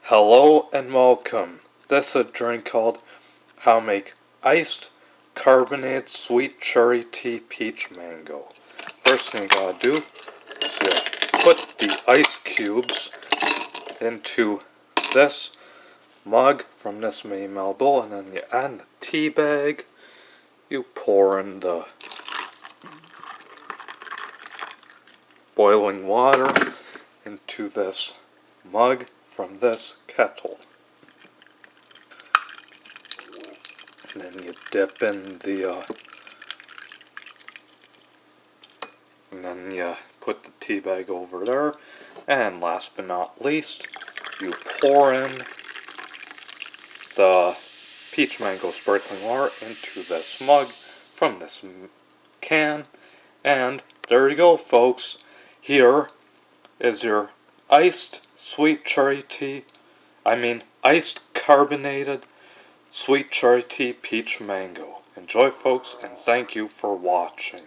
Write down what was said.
Hello and welcome. This is a drink called How Make Iced Carbonated Sweet Cherry Tea Peach Mango. First thing you gotta do is you put the ice cubes into this mug from this mini bowl, and then you add the tea bag. You pour in the boiling water into this mug from this kettle. And then you dip in and then you put the tea bag over there. And last but not least, you pour in the peach mango sparkling water into this mug from this can. And there you go, folks. Here is your iced carbonated sweet cherry tea peach mango. Enjoy, folks, and thank you for watching.